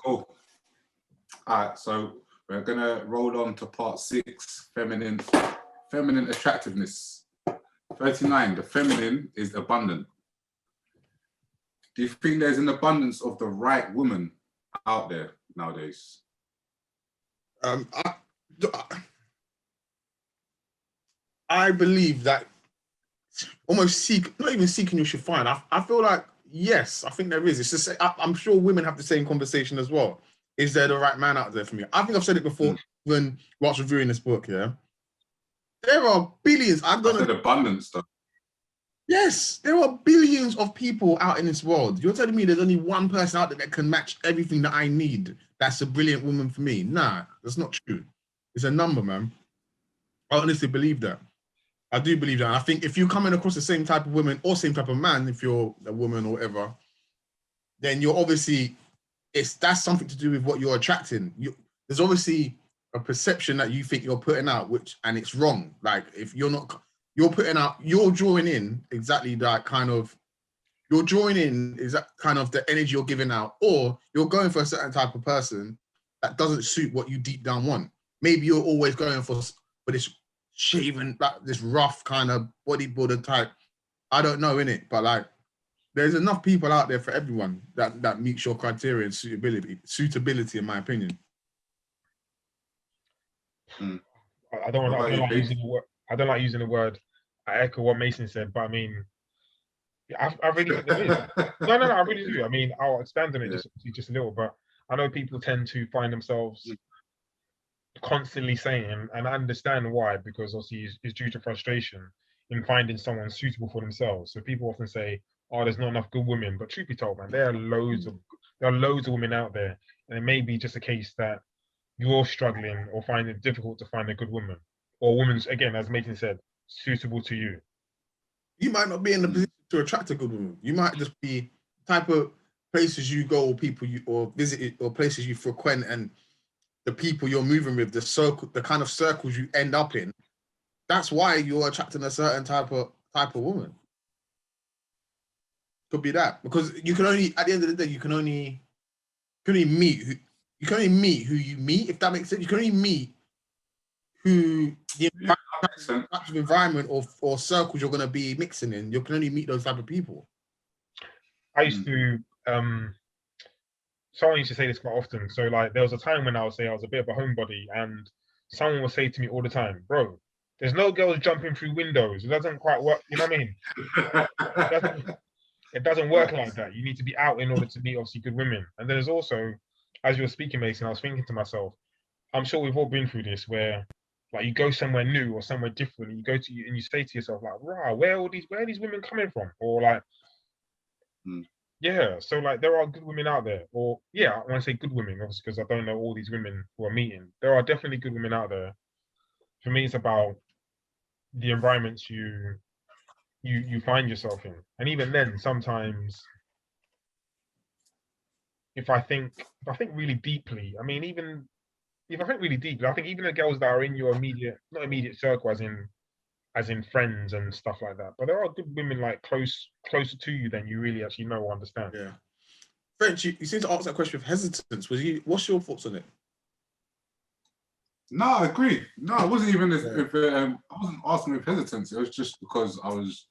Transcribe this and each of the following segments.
Cool. All right, so we're gonna roll on to part 6, feminine attractiveness. 39, the feminine is abundant. Do you think there's an abundance of the right woman out there nowadays? I believe that almost not even seeking you should find. I feel like, yes, I think there is. It's just, I'm sure women have the same conversation as well. Is there the right man out there for me? I think I've said it before when whilst reviewing this book, yeah. There are billions. I said abundance though. Yes, there are billions of people out in this world. You're telling me there's only one person out there that can match everything that I need. That's a brilliant woman for me. Nah, that's not true. It's a number, man. I honestly believe that. I do believe that. And I think if you're coming across the same type of woman or same type of man, if you're a woman or whatever, then you're obviously, that's something to do with what you're attracting. There's obviously a perception that you think you're putting out, and it's wrong. Like if you're not, you're drawing in exactly that kind of, is that kind of the energy you're giving out, or you're going for a certain type of person that doesn't suit what you deep down want. Maybe you're always going for this shaven, like this rough kind of bodybuilder type. I don't know, innit? But like, there's enough people out there for everyone that meets your criteria and suitability, in my opinion. I don't like using the word. I echo what Mason said, but I mean, I really think there is. No, I really do. I mean, I'll expand on it just a little, but I know people tend to find themselves constantly saying, and I understand why, because obviously it's due to frustration in finding someone suitable for themselves. So people often say, "Oh, there's not enough good women," but truth be told, man, there are loads of women out there, and it may be just a case that you're struggling or finding it difficult to find a good woman, or a woman's, again, as Mason said, suitable to you. You might not be in the position to attract a good woman. You might just be type of places you go, or people or visit, or places you frequent, and the people you're moving with, the kind of circles you end up in. That's why you're attracting a certain type of woman. Could be that, because you can only, at the end of the day, you can only meet who you meet, if that makes sense. You can only meet who the type of environment or circles you're going to be mixing in. You can only meet those type of people. I used to, someone used to say this quite often. So like, there was a time when I would say I was a bit of a homebody, and someone would say to me all the time, "Bro, there's no girls jumping through windows. It doesn't quite work." You know what I mean? It doesn't work like that. You need to be out in order to meet obviously good women. And there's also, as you were speaking, Mason, I was thinking to myself, I'm sure we've all been through this, where like you go somewhere new or somewhere different, and you say to yourself like, "Rah, where are these women coming from?" Or like, yeah. So like, there are good women out there, or yeah, when I say good women, obviously because I don't know all these women who are meeting. There are definitely good women out there. For me, it's about the environments you find yourself in, and even then, sometimes if I think really deeply, I mean, even if I think really deeply, I think even the girls that are in your not immediate circle, as in friends and stuff like that, but there are good women like closer to you than you really actually know or understand. Yeah. French, you seem to answer that question with hesitance. What's your thoughts on it? No, I agree. No, it wasn't even I wasn't asking with hesitance. It was just because I was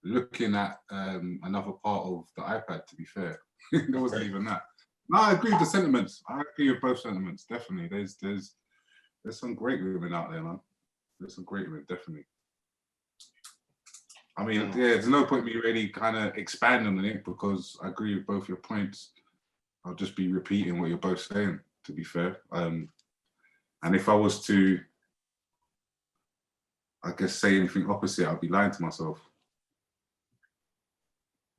looking at another part of the iPad, to be fair. There wasn't even that. No, I agree with the sentiments. I agree with both sentiments, definitely. There's some great women out there, man. There's some great women, definitely. I mean, yeah, there's no point me really kind of expanding on it, because I agree with both your points. I'll just be repeating what you're both saying, to be fair. And if I was to, I guess, say anything opposite, I'd be lying to myself.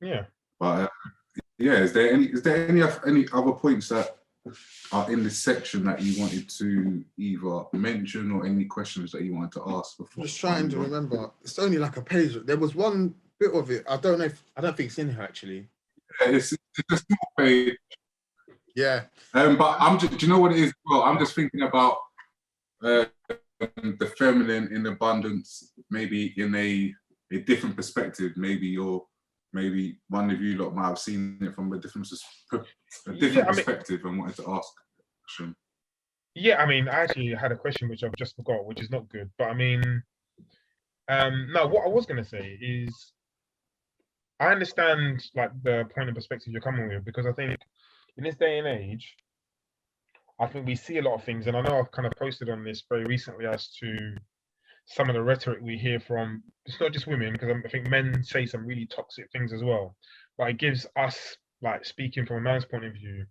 Yeah. But yeah, is there any other points that are in this section that you wanted to either mention, or any questions that you wanted to ask before? Just trying to remember. It's only like a page. There was one bit of it. I don't think it's in here actually. Yeah, it's a small page. Yeah. But do you know what it is? Well, I'm just thinking about the feminine in abundance, maybe in a different perspective. Maybe you're maybe one of you lot might have seen it from a different perspective and wanted to ask a question. Yeah, I mean, I actually had a question which I've just forgot, which is not good. But I mean, no, what I was going to say is I understand like the point and perspective you're coming with, because I think in this day and age, I think we see a lot of things, and I know I've kind of posted on this very recently as to some of the rhetoric we hear from, it's not just women, because I think men say some really toxic things as well, but it gives us, like, speaking from a man's point of view,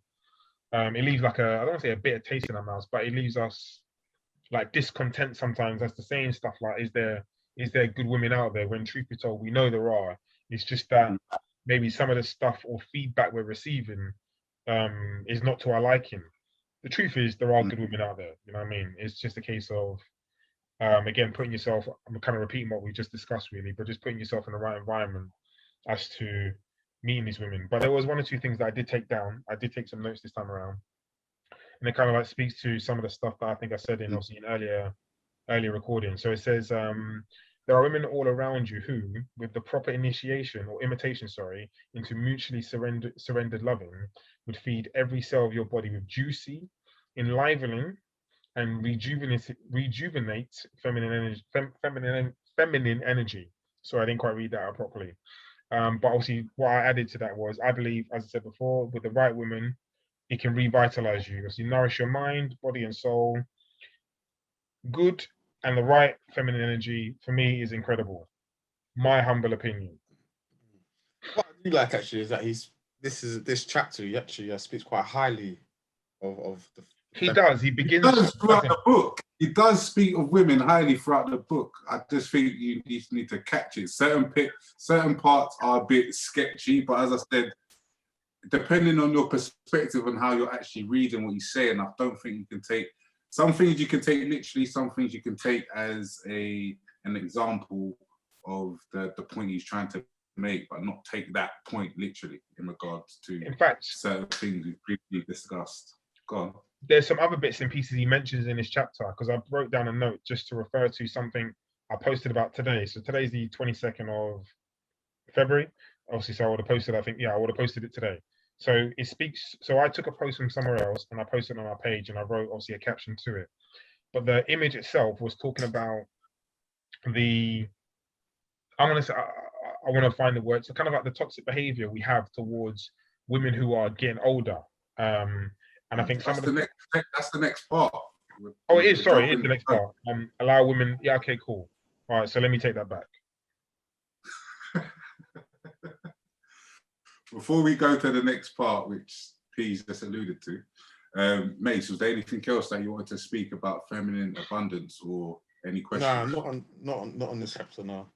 it leaves like I don't want to say a bitter taste in our mouths, but it leaves us like discontent sometimes as to saying stuff like, is there good women out there, when truth be told, we know there are. It's just that maybe some of the stuff or feedback we're receiving is not to our liking. The truth is there are good women out there, you know what I mean? It's just a case of again, putting yourself, I'm kind of repeating what we just discussed really, but just putting yourself in the right environment as to meeting these women. But there was one or two things that I did take down. I did take some notes this time around, and it kind of like speaks to some of the stuff that I think I said in obviously an earlier recording. So it says there are women all around you who, with the proper initiation or imitation, into mutually surrendered loving, would feed every cell of your body with juicy, enlivening, and rejuvenate feminine energy. So I didn't quite read that out properly. But obviously, what I added to that was, I believe, as I said before, with the right woman, it can revitalize you. Obviously, nourish your mind, body, and soul. Good and the right feminine energy, for me, is incredible. My humble opinion. What I do like actually is that this chapter he actually speaks quite highly of the. He does. He begins throughout the book. He does speak of women highly throughout the book. I just think you need to catch it. Certain parts are a bit sketchy, but as I said, depending on your perspective and how you're actually reading what he's saying, I don't think you can take some things you can take literally, some things you can take as an example of the point he's trying to make, but not take that point literally in regards to, in fact, certain things we've previously discussed. Go on. There's some other bits and pieces he mentions in this chapter, because I wrote down a note just to refer to something I posted about today. So today's the 22nd of February. Obviously, so I would have posted, I would have posted it today. So it speaks, so I took a post from somewhere else and I posted it on our page, and I wrote obviously a caption to it. But the image itself was talking about I want to find the word, so kind of like the toxic behavior we have towards women who are getting older. And I think that's the next part. Oh, it is. Sorry, it is the next part. Allow women. Yeah. Okay. Cool. All right. So let me take that back. Before we go to the next part, which P's just alluded to, Mace, was there anything else that you wanted to speak about feminine abundance or any questions? No, not on this chapter. No.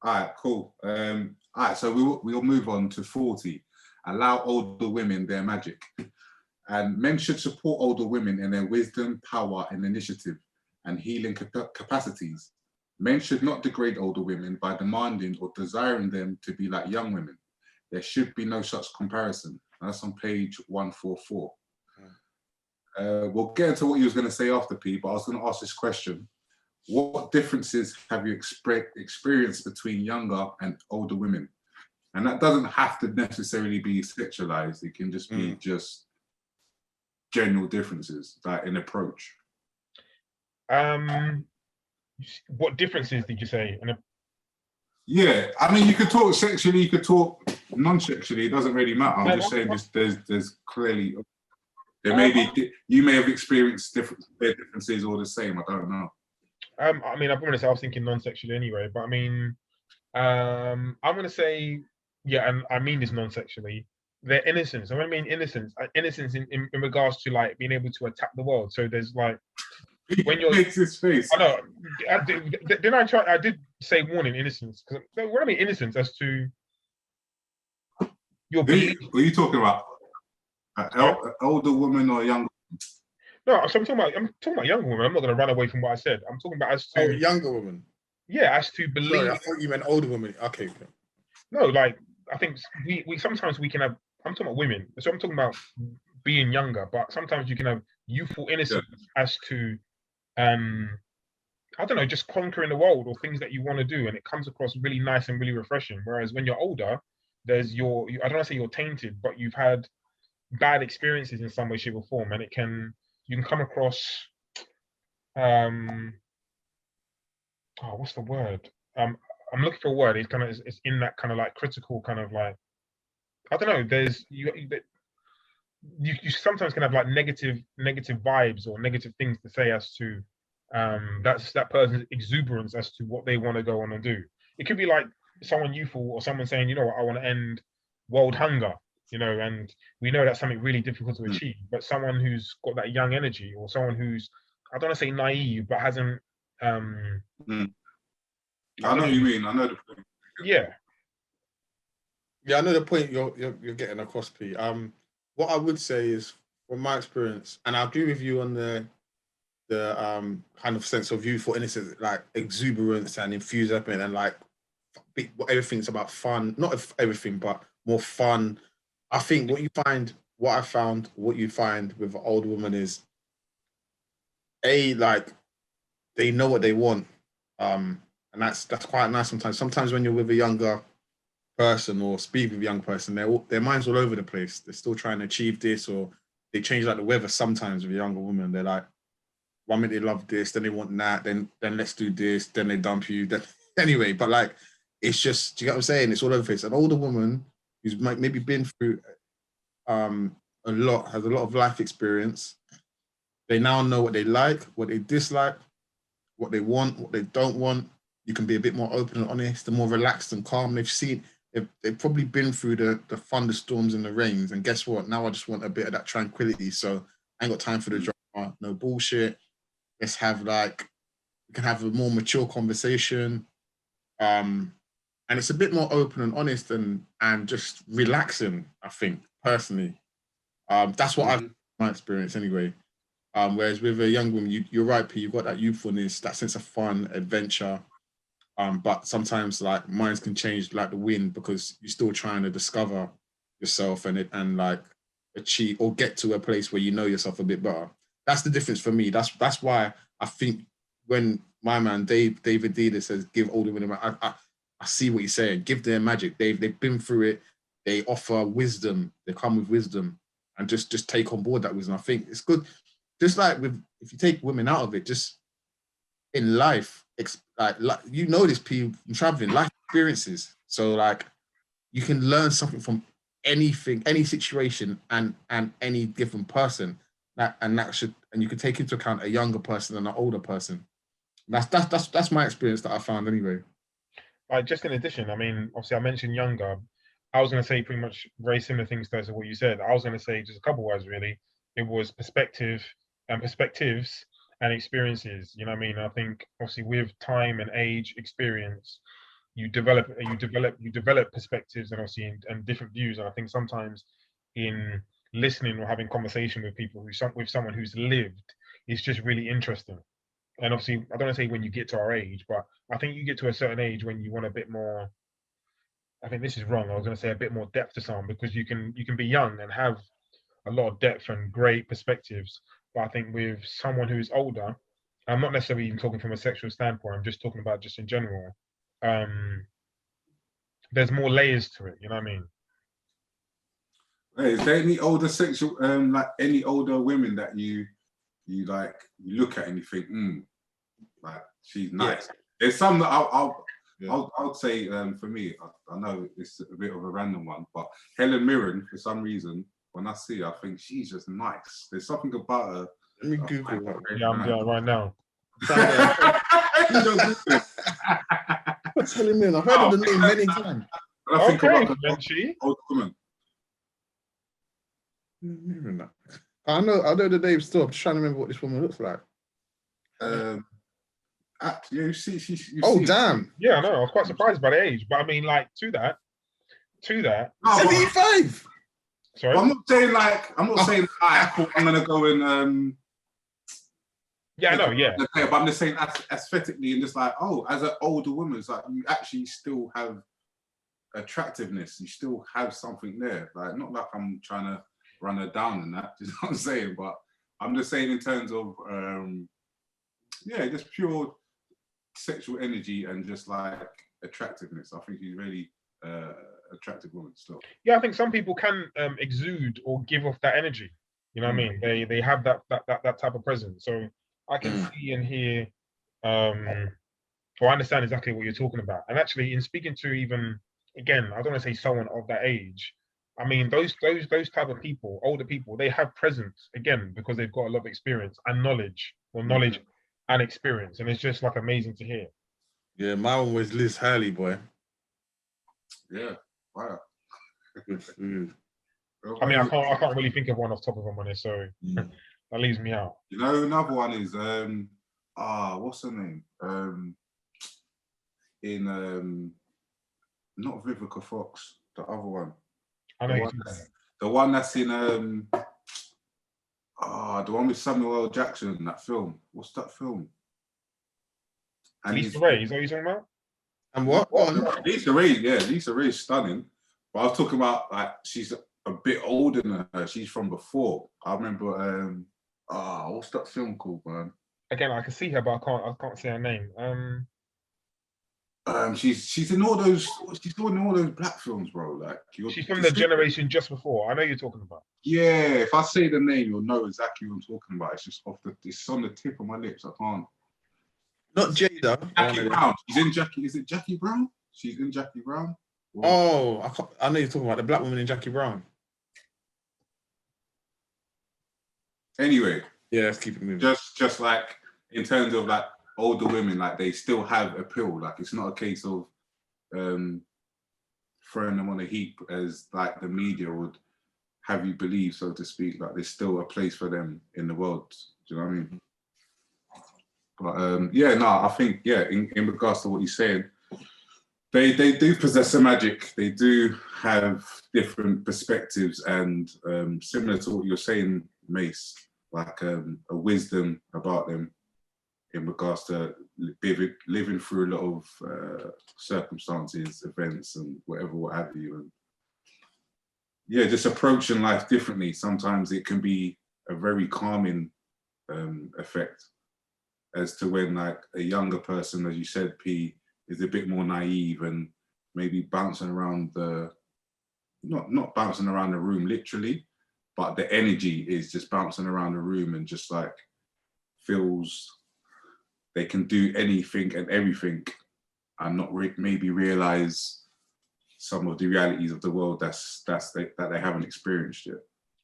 All right. Cool. All right. So we'll move on to 40. Allow older women their magic. And men should support older women in their wisdom, power, and initiative and healing capacities. Men should not degrade older women by demanding or desiring them to be like young women. There should be no such comparison. That's on page 144. We'll get into what you was going to say after, P, but I was going to ask this question. What differences have you experienced between younger and older women? And that doesn't have to necessarily be sexualized. It can just be just general differences, like in approach. What differences did you say? Yeah, I mean, you could talk sexually, you could talk non-sexually. It doesn't really matter. I'm just saying, there's clearly there may be, you may have experienced differences or the same. I don't know. I mean, I'll be honest, I was thinking non-sexually anyway, but I mean, I'm gonna say, yeah, and I mean this non-sexually. Their innocence. And when I mean innocence, innocence in regards to like being able to attack the world. So there's like when you're makes his face. I know. I did say warning innocence, because when I mean innocence, as to your being. What are you talking about? Older woman or younger? No, so I'm talking about younger women. I'm not going to run away from what I said. I'm talking about as to younger woman. Yeah, as to believe. Sorry, I thought you meant older women. Okay. No, like I think we sometimes we can have. I'm talking about women, so I'm talking about being younger. But sometimes you can have youthful innocence as to I don't know, just conquering the world or things that you want to do, and it comes across really nice and really refreshing. Whereas when you're older, there's I don't want to say you're tainted, but you've had bad experiences in some way, shape, or form, and you can come across what's the word? I'm looking for a word. It's in that kind of like critical kind of like, I don't know. There's you sometimes can have like negative vibes or negative things to say as to that's that person's exuberance as to what they want to go on and do. It could be like someone youthful or someone saying, you know what, I want to end world hunger, and we know that's something really difficult to achieve. But someone who's got that young energy, or someone who's, I don't want to say naive, but hasn't I know what you mean. I know the thing. Yeah. Yeah, I know the point you're getting across, P. What I would say is, from my experience, and I agree with you on the kind of sense of youthful innocence, like exuberance and enthusiasm, and like everything's about fun. Not everything, but more fun. I think what you find with an older woman is, like, they know what they want, and that's quite nice sometimes. Sometimes when you're with a younger person or speak with a young person, their mind's all over the place. They're still trying to achieve this, or they change like the weather sometimes with a younger woman. They're like, one minute they love this, then they want that, then let's do this, then they dump you. Anyway, but like, it's just, do you get what I'm saying? It's all over the place. An older woman who's maybe been through has a lot of life experience. They now know what they like, what they dislike, what they want, what they don't want. You can be a bit more open and honest, and more relaxed and calm. They've probably been through the thunderstorms and the rains, and guess what? Now I just want a bit of that tranquility. So I ain't got time for the drama, no bullshit. Let's have we can have a more mature conversation. And it's a bit more open and honest and just relaxing, I think, personally. That's what I've my experience anyway. Whereas with a young woman, you're right, P, you've got that youthfulness, that sense of fun, adventure. But sometimes like minds can change like the wind, because you're still trying to discover yourself and like achieve or get to a place where you know yourself a bit better. That's the difference for me. That's why I think when my man David Deida says give older women, I see what he's saying. Give them magic. They've been through it. They offer wisdom. They come with wisdom, and just take on board that wisdom. I think it's good. Just like if you take women out of it, just in life, like this, people traveling, life experiences. So like, you can learn something from anything, any situation, and any given person. And you can take into account a younger person and an older person. That's my experience that I found anyway. Just in addition, I mean, obviously I mentioned younger. I was going to say pretty much very similar things to what you said. I was going to say just a couple words really. It was perspectives and experiences. You know what I mean? I think obviously with time and age, experience, you develop perspectives and obviously and different views. And I think sometimes in listening or having conversation with people with someone who's lived, it's just really interesting. And obviously, I don't want to say when you get to our age, but I think you get to a certain age when you want a bit more. I think this is wrong. I was going to say a bit more depth to someone, because you can be young and have a lot of depth and great perspectives. But I think with someone who's older, I'm not necessarily even talking from a sexual standpoint. I'm just talking about just in general. There's more layers to it. You know what I mean? Hey, is there any older sexual, like any older women that you like, you look at and you think, like she's nice? Yeah. There's some that I'll say, for me, I know it's a bit of a random one, but Helen Mirren, for some reason, when I see her, I think she's just nice. There's something about her. Let me Google that. Yeah, I'm doing it right now. What's Helen Mirren? I've heard of the name many times. I think about the old woman. I know the name still. I'm just trying to remember what this woman looks like. You see. Damn. Yeah, I know. I was quite surprised by the age, but I mean, like to that. 75. Sorry. Well, I'm not saying I'm gonna go and yeah, I know, yeah. But I'm just saying aesthetically, and just like, as an older woman, it's like you actually still have attractiveness. You still have something there. Like, not like I'm trying to run her down and that. You know what I'm saying? But I'm just saying in terms of just pure sexual energy and just like attractiveness. I think she's really attractive woman still. Yeah, I think some people can exude or give off that energy. You know what I mean? They have that type of presence. So I can see and hear, or understand exactly what you're talking about. And actually, in speaking to even again, I don't want to say someone of that age. I mean, those type of people, older people, they have presence again because they've got a lot of experience and knowledge, or knowledge and experience, and it's just like amazing to hear. Yeah, my one was Liz Hurley, boy. Yeah, wow. I mean, I can't really think of one off the top of my head, so that leaves me out. You know, another one is what's her name? Not Vivica Fox, the other one. I know the one that's in the one with Samuel L. Jackson, that film. What's that film? And Lisa Ray, is that what you're talking about? And what? Lisa Ray, yeah, Lisa Ray is stunning. But I was talking about like she's a bit older than her. She's from before. I remember what's that film called, man? Again, I can see her, but I can't say her name. She's in all those black films, bro. Like she's from the generation just before. I know you're talking about. Yeah, if I say the name, you'll know exactly what I'm talking about. It's just it's on the tip of my lips. I can't. Not Jada. Jackie Brown. She's in Jackie. Is it Jackie Brown? She's in Jackie Brown. Oh, I know you're talking about the black woman in Jackie Brown. Anyway, yeah, let's keep it moving. Just like in terms of like older women, like they still have appeal. Like it's not a case of throwing them on a heap as like the media would have you believe, so to speak. Like there's still a place for them in the world. Do you know what I mean? But I think in regards to what you're saying, they do possess a magic. They do have different perspectives, and similar to what you're saying, Mace, like a wisdom about them in regards to living through a lot of circumstances, events, and what have you. And just approaching life differently. Sometimes it can be a very calming effect, as to when like a younger person, as you said, P, is a bit more naive and maybe bouncing around not bouncing around the room literally, but the energy is just bouncing around the room and just like feels they can do anything and everything and not maybe realize some of the realities of the world that they haven't experienced yet.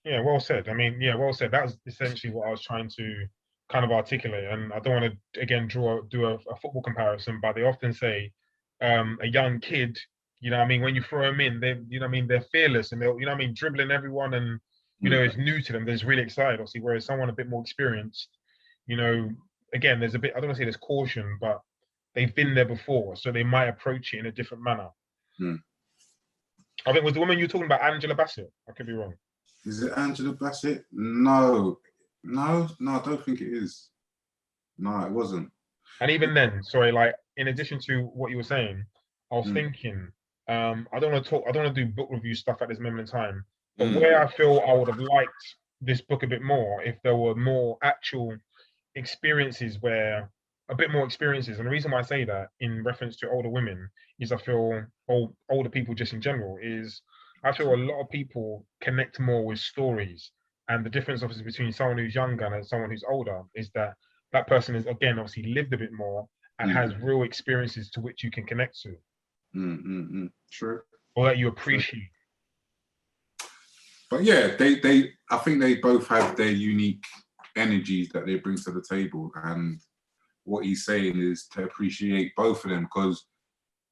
Yeah, well said. I mean, yeah, well said. That was essentially what I was trying to kind of articulate. And I don't want to again do a football comparison, but they often say a young kid, you know what I mean, when you throw them in, they, you know what I mean, they're fearless and they'll, you know what I mean, dribbling everyone, and you know, it's new to them. They're just really excited, obviously, whereas someone a bit more experienced, you know, again, there's a bit, I don't want to say there's caution, but they've been there before, so they might approach it in a different manner. I think was the woman you're talking about Angela Bassett? I could be wrong. Is it Angela Bassett? No, I don't think it is. No, it wasn't. And even then, sorry, like in addition to what you were saying, I was thinking, I don't want to do book review stuff at this moment in time, but where I feel I would have liked this book a bit more if there were more actual experiences, where a bit more experiences. And the reason why I say that in reference to older women is I feel, or older people just in general, is I feel a lot of people connect more with stories. And the difference obviously between someone who's younger and someone who's older is that that person is, again, obviously lived a bit more and has real experiences to which you can connect to. True. Or that you appreciate. But yeah, I think they both have their unique energies that they bring to the table. And what he's saying is to appreciate both of them, because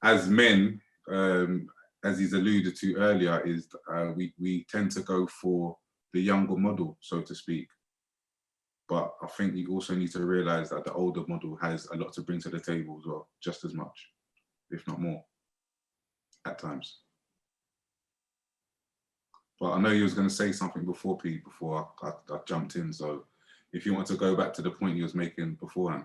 as men, as he's alluded to earlier, is we tend to go for the younger model, so to speak. But I think you also need to realize that the older model has a lot to bring to the table as well, just as much, if not more, at times. But I know you was going to say something before, Pete, before I jumped in. So if you want to go back to the point you was making beforehand.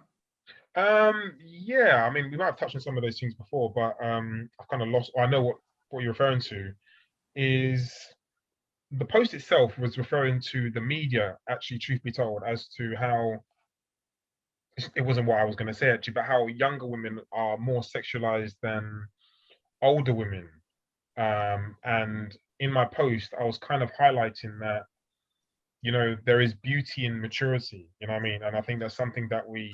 Yeah, I mean, we might have touched on some of those things before, but I've kind of lost, I know what you're referring to is the post itself was referring to the media, actually, truth be told, as to how it wasn't what I was going to say actually, but how younger women are more sexualized than older women. And in my post, I was kind of highlighting that, you know, there is beauty in maturity. You know what I mean? And I think that's something that we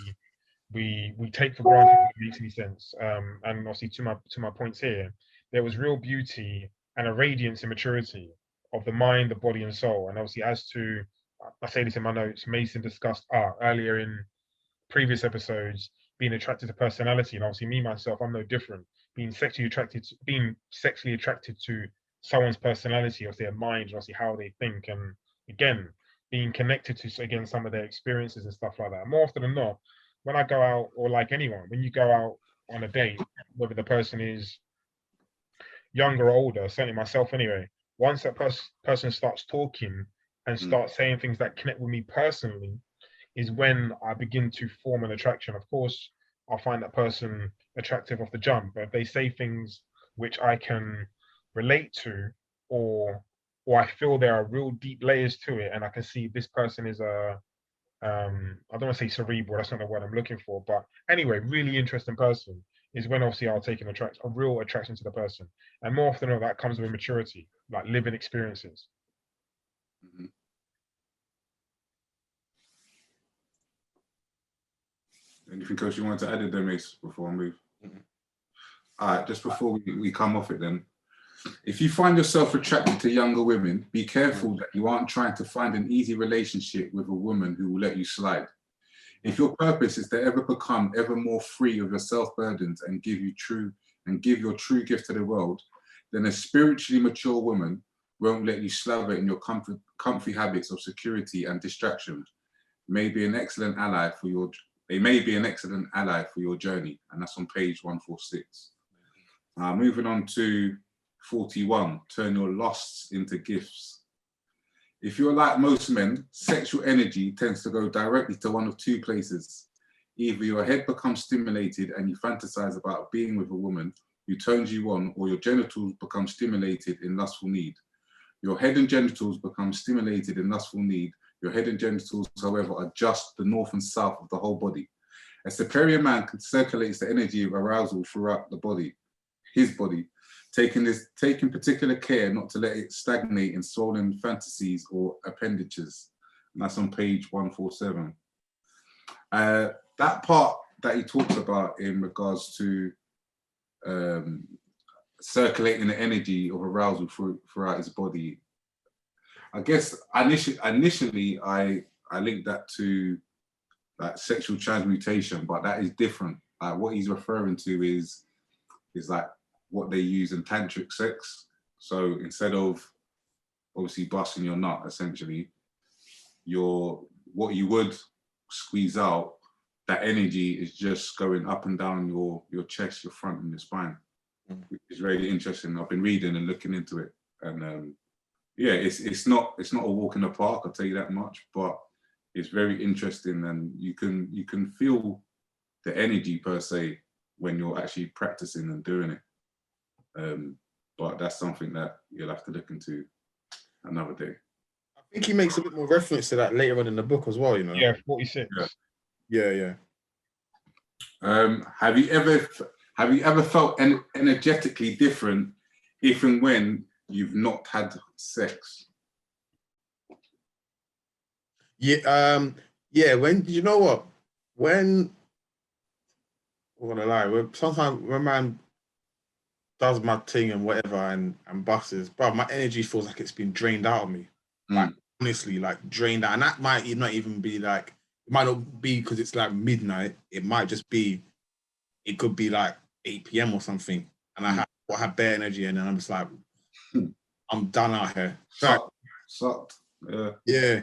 take for granted. If it makes any sense. And obviously, to my points here, there was real beauty and a radiance in maturity of the mind, the body, and soul. And obviously, as to, I say this in my notes, Mason discussed earlier in previous episodes, being attracted to personality, and obviously me myself, I'm no different. Being sexually attracted to someone's personality, or their mind, or obviously how they think, and again, being connected to again some of their experiences and stuff like that. More often than not, when I go out, or like anyone, when you go out on a date, whether the person is younger or older, certainly myself anyway, once that person starts talking and starts saying things that connect with me personally, is when I begin to form an attraction. Of course, I'll find that person attractive off the jump, but if they say things which I can relate to, or I feel there are real deep layers to it, and I can see this person is a I don't want to say cerebral, that's not the word I'm looking for, but anyway, really interesting person, is when obviously I'll take a real attraction to the person. And more often than not, that comes with maturity, like living experiences. Mm-hmm. Anything else you want to add there, Mace, before I move? Mm-hmm. All right, just before we come off it then. If you find yourself attracted to younger women, be careful that you aren't trying to find an easy relationship with a woman who will let you slide. If your purpose is to ever become ever more free of your self-burdens and give your true gift to the world, then a spiritually mature woman won't let you slaver in your comfy habits of security and distraction. They may be an excellent ally for your journey, and that's on page 146. Moving on to 41, turn your lusts into gifts. If you're like most men, sexual energy tends to go directly to one of two places. Either your head becomes stimulated and you fantasize about being with a woman who turns you on, or your genitals become stimulated in lustful need. Your head and genitals become stimulated in lustful need. Your head and genitals, however, are just the north and south of the whole body. A superior man circulates the energy of arousal throughout the body, his body, taking particular care not to let it stagnate in swollen fantasies or appendages. And that's on page 147. That part that he talks about in regards to circulating the energy of arousal throughout his body, I guess initially I linked that to like sexual transmutation, but that is different. Like what he's referring to is like what they use in tantric sex. So instead of obviously busting your nut, essentially, what you would squeeze out, that energy is just going up and down your chest, your front, and your spine, which is really interesting. I've been reading and looking into it, and yeah, it's not a walk in the park, I'll tell you that much, but it's very interesting, and you can feel the energy per se when you're actually practicing and doing it. But that's something that you'll have to look into another day. I think he makes a bit more reference to that later on in the book as well, you know. Yeah, 46. Yeah. Have you ever felt energetically different if and when you've not had sex? Yeah, when you know what? I'm gonna lie, sometimes when man does my thing and whatever and busts, bro, my energy feels like it's been drained out of me. Like honestly, like drained out. And that might not even be like, it might not be because it's like midnight. It might just be, it could be like 8 p.m. or something. And I have bare energy, and then I'm just like, I'm done out here. Sucked. Yeah.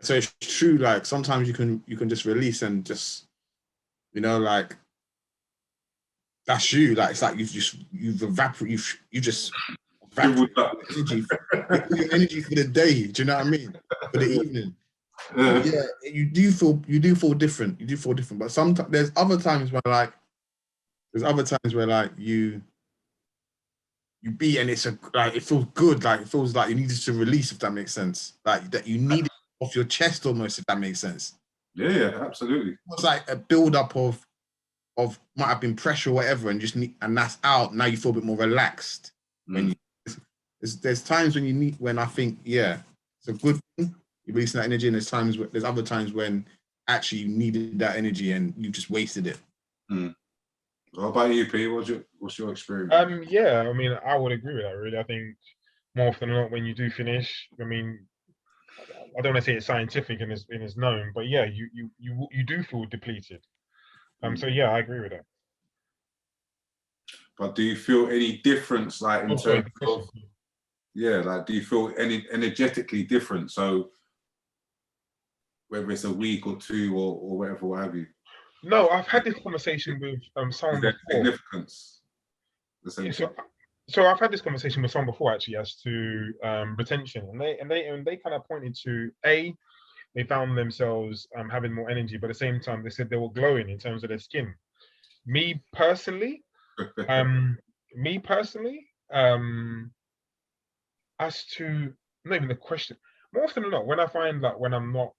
So it's true, like sometimes you can just release and just, you know, like that's you. Like it's like you just evaporated energy for the day. Do you know what I mean? For the evening. Yeah, you do feel different. You do feel different. But sometimes there's other times where you be, and it's like it feels good. Like it feels like you needed to release, if that makes sense. Like that you need it off your chest almost, if that makes sense. Yeah, absolutely. It was like a build-up of might have been pressure or whatever, and and that's out. Now you feel a bit more relaxed. When there's times when when I think, yeah, it's a good thing, you're releasing that energy, and there's other times when actually you needed that energy and you just wasted it. What about you, P? What's your experience? Yeah, I mean, I would agree with that. Really, I think more often than not, when you do finish, I mean, I don't want to say it's scientific and it's known, but yeah, you do feel depleted. So yeah, I agree with that. But do you feel any difference, like in Also, terms of, like, do you feel any energetically different? So whether it's a week or two or whatever, what have you? No, I've had this conversation with someone before. Significance. So I've had this conversation with someone before actually as to retention, and they kind of pointed to they found themselves having more energy, but at the same time they said they were glowing in terms of their skin. Me personally, as to not even the question, more often than not, when I find like when I'm not,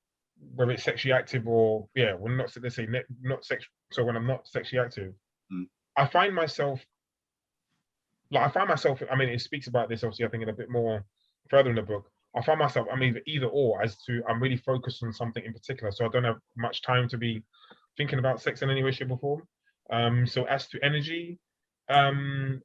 whether it's sexually active or when not, let's say not sex, so when I'm not sexually active, I find myself. I mean, it speaks about this obviously, I think, in a bit more further in the book. I find myself, I'm either or, as to I'm really focused on something in particular. So I don't have much time to be thinking about sex in any way, shape, or form. So as to energy, I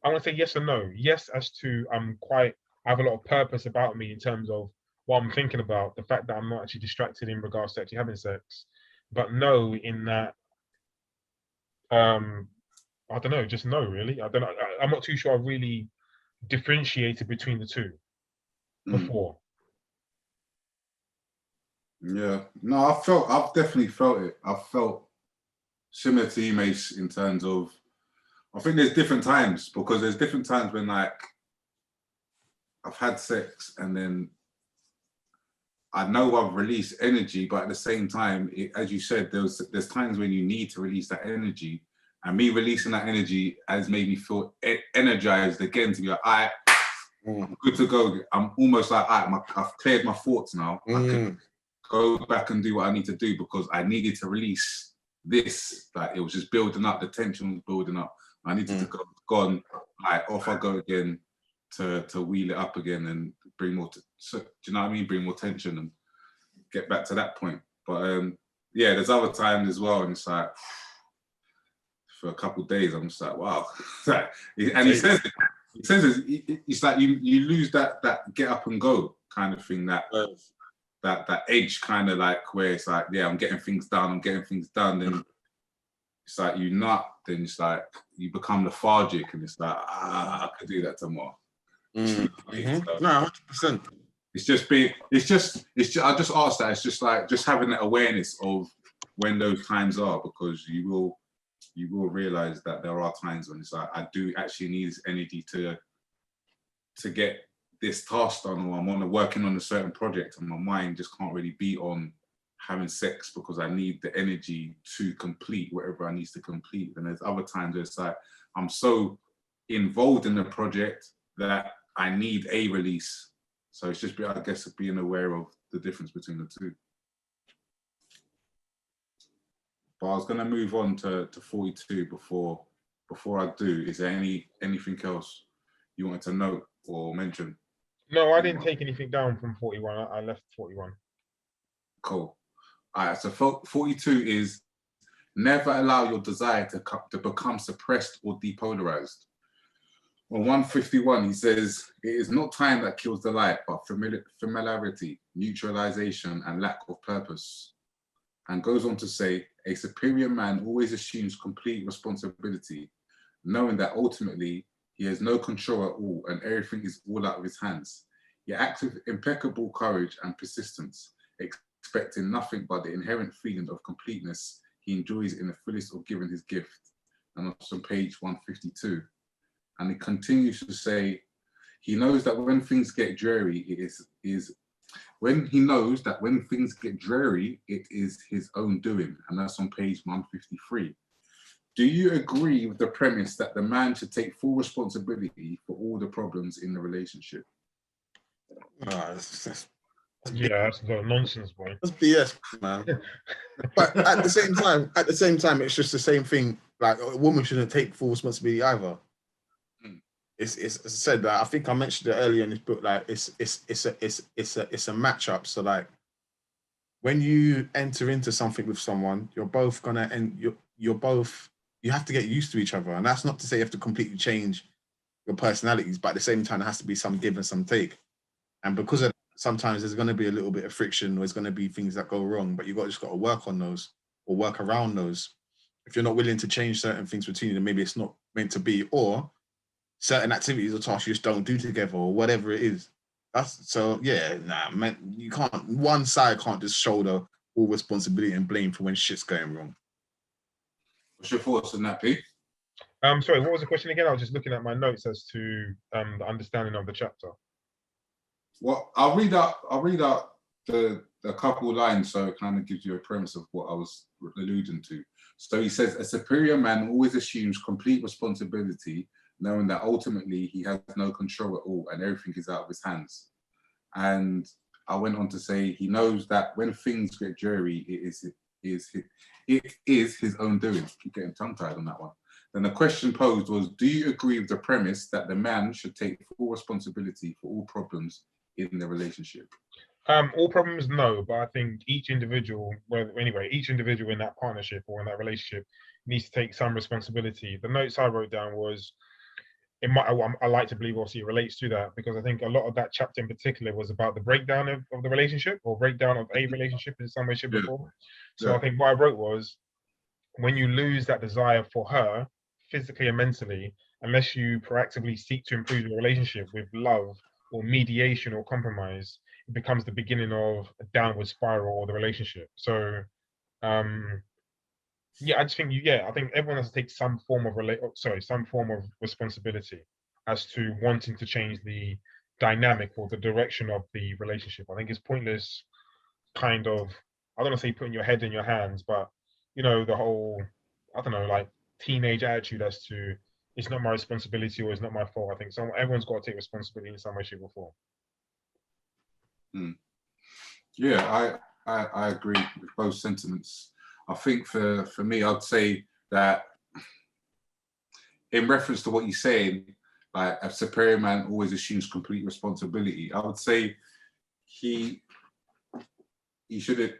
want to say yes and no. Yes, as to I have a lot of purpose about me in terms of what I'm thinking about, the fact that I'm not actually distracted in regards to actually having sex. But no, in that I don't know, just no, really. I don't know. I'm not too sure I've really differentiated between the two before. Yeah, no, I've definitely felt it. I've felt similar to you, Mace, in terms of, I think there's different times, because there's different times when, like, I've had sex and then I know I've released energy, but at the same time, as you said, there's times when you need to release that energy, and me releasing that energy has made me feel energized again to be like, I'm good to go. I'm almost like, I've cleared my thoughts now. I can go back and do what I need to do, because I needed to release this. Like, it was just building up, the tension was building up. I needed to go on, like, off I go again to wheel it up again and bring more, so, do you know what I mean? Bring more tension and get back to that point. But yeah, there's other times as well, and it's like, for a couple of days, I'm just like, wow. And he says it's like you lose that get up and go kind of thing, that edge, kind of like, where it's like, yeah, I'm getting things done, then it's like you nut, then it's like you become lethargic, and it's like, I could do that tomorrow. No, 100%. It's just I just asked that. It's just like, just having that awareness of when those times are, because you will realize that there are times when it's like, I do actually need this energy to get this task done, or I'm working on a certain project and my mind just can't really be on having sex, because I need the energy to complete whatever I need to complete. And there's other times where it's like, I'm so involved in the project that I need a release. So it's just, I guess, being aware of the difference between the two. But I was going to move on to 42 before I do. Is there anything else you wanted to note or mention? No, I didn't take anything down from 41. I left 41. Cool. All right, so 42 is, never allow your desire to become suppressed or depolarized. On 151, he says, it is not time that kills the light, but familiarity, neutralization, and lack of purpose. And goes on to say, a superior man always assumes complete responsibility, knowing that ultimately he has no control at all and everything is all out of his hands. He acts with impeccable courage and persistence, expecting nothing but the inherent feeling of completeness he enjoys in the fullest of giving his gift. And that's on page 152. And he continues to say, he knows that when things get dreary, it is his own doing. And that's on page 153. Do you agree with the premise that the man should take full responsibility for all the problems in the relationship? Yeah, that's a lot of nonsense, boy. That's BS, man. But at the same time, it's just the same thing. Like a woman shouldn't take full responsibility either. It's as I said, like, I think I mentioned it earlier in this book. Like it's a matchup. So like when you enter into something with someone, you're both gonna and you have to get used to each other. And that's not to say you have to completely change your personalities, but at the same time, there has to be some give and some take. And because of that, sometimes there's going to be a little bit of friction, or there's going to be things that go wrong, but just got to work on those or work around those. If you're not willing to change certain things between you, then maybe it's not meant to be, or certain activities or tasks you just don't do together, or whatever it is. Man, you can't. One side can't just shoulder all responsibility and blame for when shit's going wrong. What's your thoughts on that, Pete? Sorry, what was the question again? I was just looking at my notes as to the understanding of the chapter. Well, I'll read out the couple lines so it kind of gives you a premise of what I was alluding to. So he says, a superior man always assumes complete responsibility, knowing that ultimately he has no control at all and everything is out of his hands. And I went on to say he knows that when things get dreary, it is his own doing. Keep getting tongue-tied on that one. Then the question posed was, do you agree with the premise that the man should take full responsibility for all problems in the relationship? All problems, no, but I think each individual in that partnership or in that relationship needs to take some responsibility. The notes I wrote down was, I like to believe obviously it relates to that, because I think a lot of that chapter in particular was about the breakdown of the relationship, or breakdown of a relationship in some way, shape, or form. So I think what I wrote was, when you lose that desire for her, physically and mentally, unless you proactively seek to improve your relationship with love or mediation or compromise, it becomes the beginning of a downward spiral of the relationship. So I just think I think everyone has to take some form of responsibility as to wanting to change the dynamic or the direction of the relationship. I think it's pointless kind of, I don't want to say putting your head in your hands, but the whole, I don't know, like teenage attitude as to it's not my responsibility or it's not my fault. I think everyone's got to take responsibility in some way, shape, or form. Yeah, I agree with both sentiments. I think for me, I'd say that in reference to what you're saying, like a superior man always assumes complete responsibility. I would say you should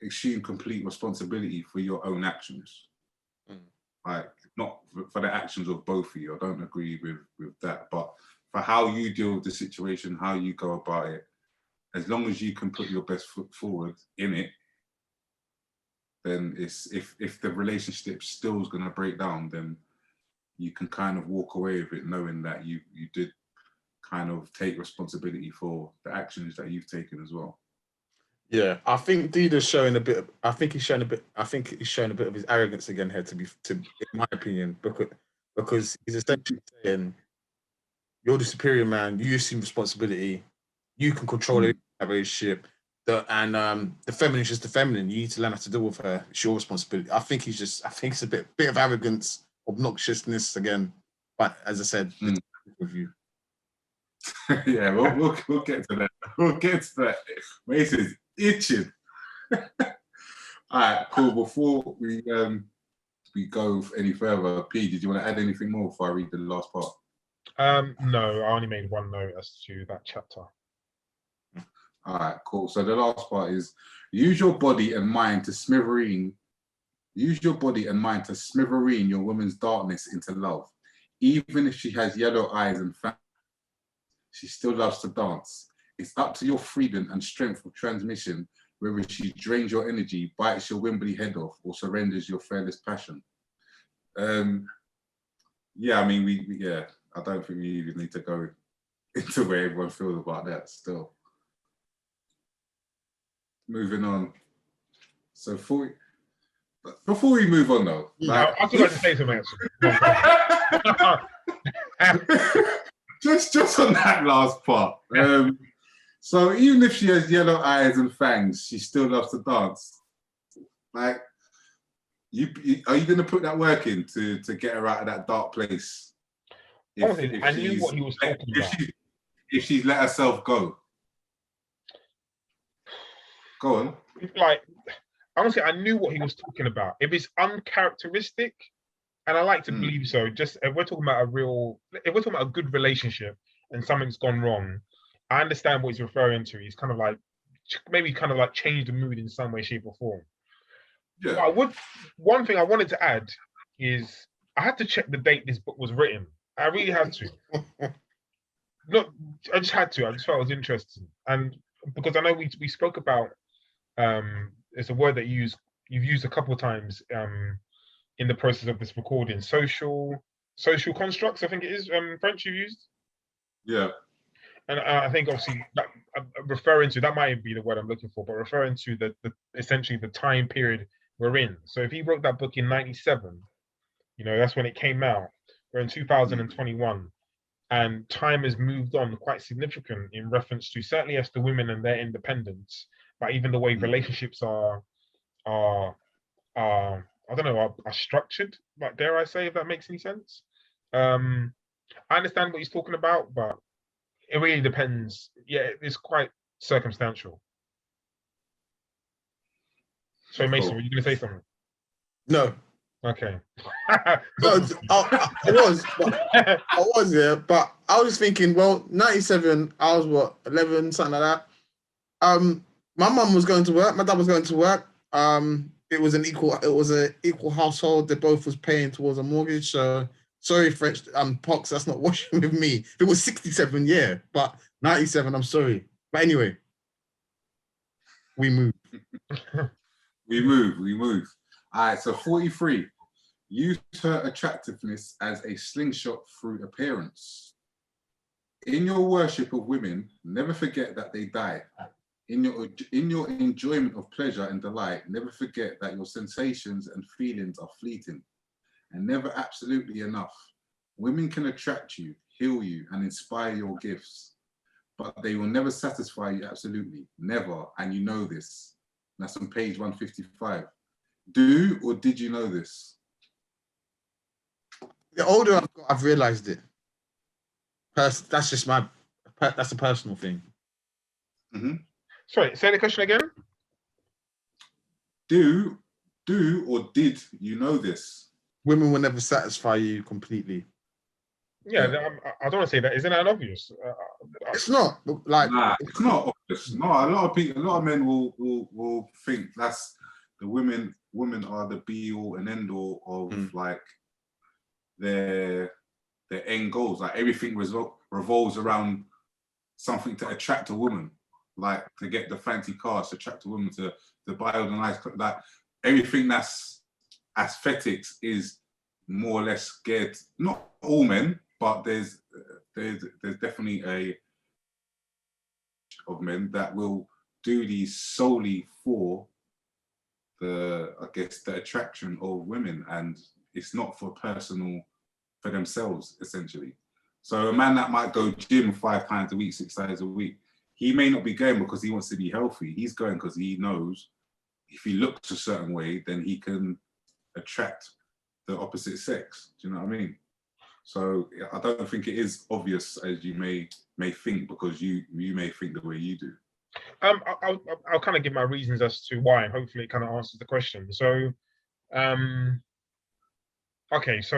assume complete responsibility for your own actions. Like not for the actions of both of you. I don't agree with that, but for how you deal with the situation, how you go about it, as long as you can put your best foot forward in it, then if the relationship still is going to break down, then you can kind of walk away with it knowing that you did kind of take responsibility for the actions that you've taken as well. Yeah, I think Deida's showing a bit. I think he's showing a bit of his arrogance again here. In my opinion, because he's essentially saying, "You're the superior man. You assume responsibility. You can control the relationship. The feminine is just the feminine. You need to learn how to deal with her. It's your responsibility." I think it's a bit of arrogance, obnoxiousness again. But as I said, with you. Yeah, we'll get to that. We'll get to that. Mace is itching. All right, cool. Before we go any further, P, did you want to add anything more before I read the last part? No, I only made one note as to that chapter. All right, cool. So the last part is, use your body and mind to smithereen your woman's darkness into love. Even if she has yellow eyes and fangs, she still loves to dance. It's up to your freedom and strength of transmission whether she drains your energy, bites your Wembley head off, or surrenders your fearless passion. Yeah, I mean, I don't think we even need to go into where everyone feels about that still. Moving on. So before we move on though, I still like to say something. just on that last part. So even if she has yellow eyes and fangs, she still loves to dance. Like, are you going to put that work in to get her out of that dark place? I knew what he was talking about. If she's let herself go. Go on. Like, honestly, I knew what he was talking about. If it's uncharacteristic, and I like to believe so, just if we're talking about if we're talking about a good relationship and something's gone wrong, I understand what he's referring to. He's kind of like, maybe kind of like change the mood in some way, shape, or form. Yeah. But one thing I wanted to add is I had to check the date this book was written. I really had to. I just had to. I just felt it was interesting, and because I know we spoke about it's a word that you've used a couple of times in the process of this recording. Social constructs, I think it is French you used. Yeah. And I think obviously that, referring to that might be the word I'm looking for, but referring to the essentially the time period we're in. So if he wrote that book in '97, that's when it came out. We're in 2021, and time has moved on quite significant in reference to certainly as to women and their independence, but even the way relationships are I don't know, are structured. Like, dare I say, if that makes any sense? I understand what he's talking about, but it really depends. Yeah, it's quite circumstantial. So, Mason, were you going to say something? No. Okay. No, I was, yeah, but I was thinking, well, 97, I was what, 11, something like that. My mum was going to work, my dad was going to work. It was an equal household. They both was paying towards a mortgage. So sorry, French Pox, that's not washing with me. If it was 67, yeah, but 97, I'm sorry. But anyway, we move. We move. All right, so 43. Use her attractiveness as a slingshot through appearance. In your worship of women, never forget that they die. In your enjoyment of pleasure and delight, never forget that your sensations and feelings are fleeting and never absolutely enough. Women can attract you, heal you, and inspire your gifts, but they will never satisfy you absolutely, never, and you know this. That's on page 155. Do or did you know this? The older I've got, I've realized it. That's just that's a personal thing. Mm-hmm. Sorry, say the question again. Do or did you know this? Women will never satisfy you completely. Yeah, I don't want to say that. Isn't that obvious? It's not. Like, nah, it's not obvious. No, a lot of men will think that's the women are the be all and end all of like their end goals. Like everything revolves around something to attract a woman, like to get the fancy cars, to attract a woman, to buy all the nice, like everything that's aesthetics is more or less geared. Not all men, but there's definitely a of men that will do these solely for the attraction of women, and it's not for themselves essentially. So a man that might go gym 5 times a week, 6 times a week, he may not be going because he wants to be healthy. He's going because he knows if he looks a certain way, then he can attract the opposite sex. Do you know what I mean? So I don't think it is obvious as you may think, because you may think the way you do. I'll kind of give my reasons as to why, and hopefully it kind of answers the question. So, okay, so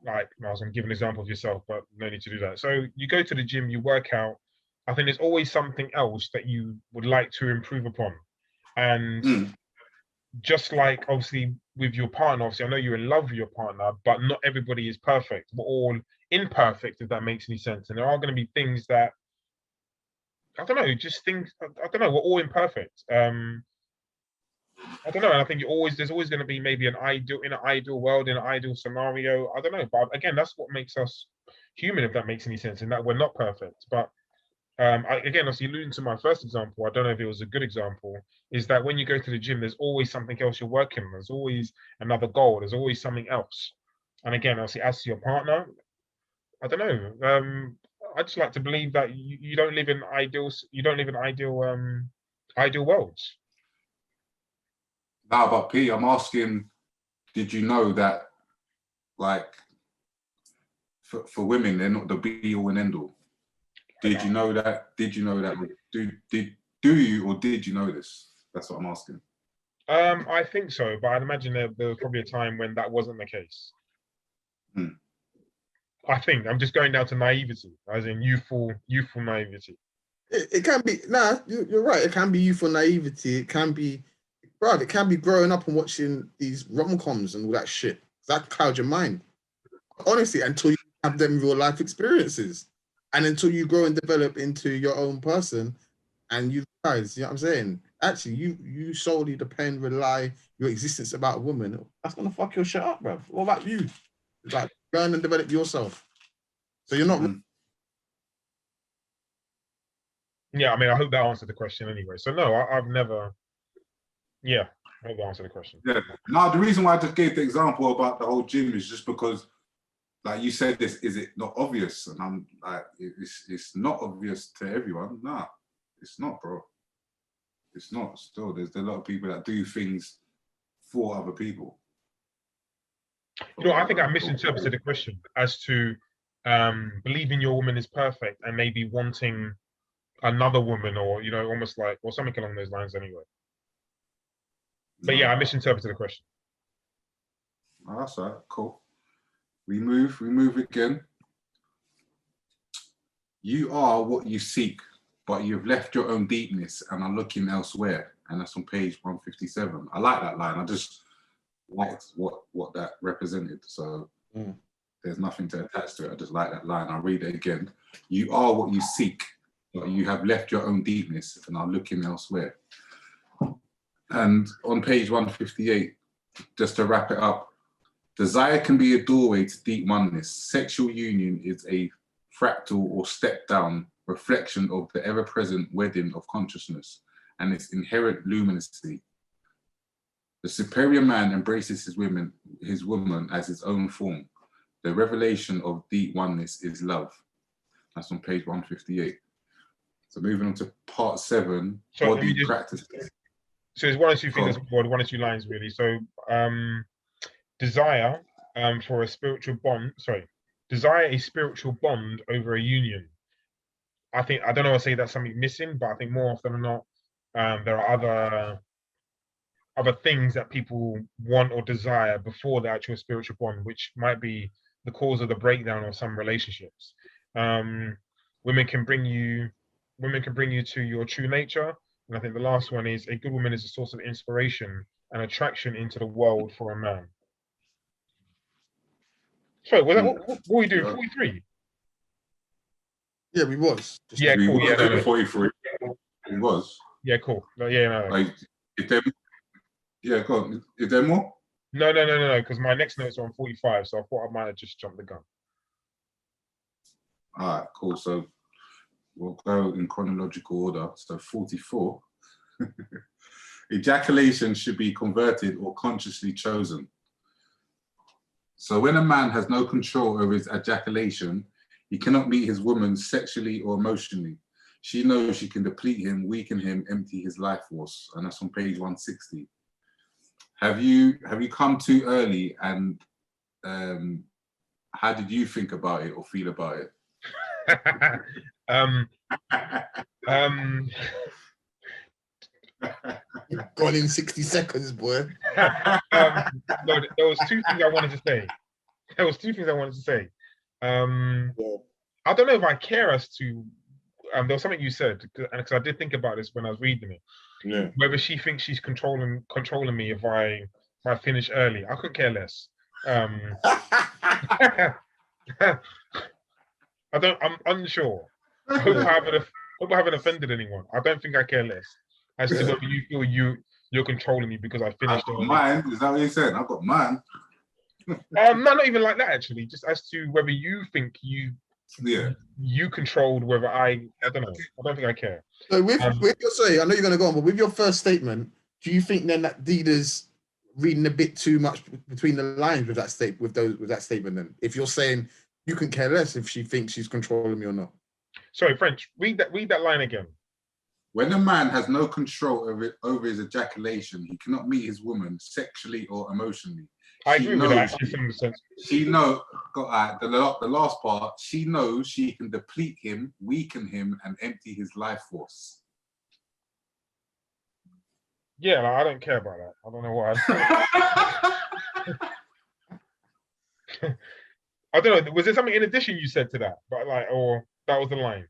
like, I was going to give an example of yourself, but no need to do that. So you go to the gym, you work out. I think there's always something else that you would like to improve upon, and just like obviously with your partner, obviously I know you're in love with your partner, but not everybody is perfect. We're all imperfect, if that makes any sense. And there are going to be things that I don't know, just things. I don't know. We're all imperfect. I don't know. And I think there's always going to be maybe in an ideal world, in an ideal scenario. I don't know. But again, that's what makes us human, if that makes any sense, in that we're not perfect. But again, obviously alluding to my first example, I don't know if it was a good example, is that when you go to the gym, there's always something else you're working on. There's always another goal. There's always something else. And again, obviously, as to your partner, I don't know. I just like to believe that you don't live in ideal worlds. Now, but P, I'm asking, did you know that, like, for women, they're not the be all and end all? Did you know that? Did you know that? Do you or did you know this? That's what I'm asking. I think so, but I'd imagine there was probably a time when that wasn't the case. I think I'm just going down to naivety, as in youthful naivety. It can be, you're right. It can be youthful naivety. It can be, bruv, it can be growing up and watching these rom-coms and all that shit. That clouds your mind. Honestly, until you have them real life experiences. And until you grow and develop into your own person and you guys, you know what I'm saying? Actually, you solely rely your existence about a woman. That's gonna fuck your shit up, bruv. What about you? Like, learn and develop yourself. So you're not. Yeah, I mean, I hope that answered the question anyway. So no, I've never. Yeah, I hope that answered the question. Yeah. Now, the reason why I just gave the example about the whole gym is just because, like you said, this is it not obvious? And I'm like, it's not obvious to everyone. Nah, it's not, bro. It's not. Still, there's a lot of people that do things for other people. You know, I think I misinterpreted the question as to believing your woman is perfect and maybe wanting another woman, or you know, almost like, or something along those lines anyway. But yeah, I misinterpreted the question. Oh, that's all right, cool. We move again. You are what you seek, but you've left your own deepness and are looking elsewhere. And that's on page 157. I like that line. I just liked what that represented. So there's nothing to attach to it. I just like that line. I'll read it again. You are what you seek, but you have left your own deepness and are looking elsewhere. And on page 158, just to wrap it up, desire can be a doorway to deep oneness. Sexual union is a fractal or step-down reflection of the ever-present wedding of consciousness and its inherent luminosity. The superior man embraces his woman as his own form. The revelation of deep oneness is love. That's on page 158. So moving on to part 7, body practices. So it's one or two things, one or two lines really. So desire for a spiritual bond, desire a spiritual bond over a union. I don't know, I say that's something missing, but I think more often than not, there are other things that people want or desire before the actual spiritual bond, which might be the cause of the breakdown of some relationships. Women can bring you to your true nature. And I think the last one is, a good woman is a source of inspiration and attraction into the world for a man. So, what were we doing? 43? Yeah, we was. Yeah, cool. Yeah, no. 43. It was. Yeah, cool. No, yeah, no. Like, yeah, go on. Is there more? No, because my next notes are on 45, so I thought I might have just jumped the gun. All right, cool. So we'll go in chronological order. So 44. Ejaculation should be converted or consciously chosen. So when a man has no control over his ejaculation, he cannot meet his woman sexually or emotionally. She knows she can deplete him, weaken him, empty his life force. And that's on page 160. Have you come too early, and how did you think about it or feel about it? Gone in 60 seconds, boy. No, there was two things I wanted to say. I don't know if I care as to. There was something you said, because I did think about this when I was reading it. Yeah. Whether she thinks she's controlling me if I finish early, I couldn't care less. I'm unsure. I hope I haven't offended anyone. I don't think I care less as to whether you feel you're controlling me because I finished early. Mine, is that what you said? I've got mine. No, not even like that actually. Just as to whether you think you controlled whether I don't know. I don't think I care. So with your say, I know you're going to go on, but with your first statement, do you think then that Deida's reading a bit too much between the lines with that statement? With that statement, then, if you're saying you can care less if she thinks she's controlling me or not. Sorry, French. Read that line again. When a man has no control over his ejaculation, he cannot meet his woman sexually or emotionally. I agree with that in some sense. She knows, the last part, she knows she can deplete him, weaken him, and empty his life force. Yeah, like, I don't care about that. I don't know why. I don't know. Was there something in addition you said to that? But like, or that was the line?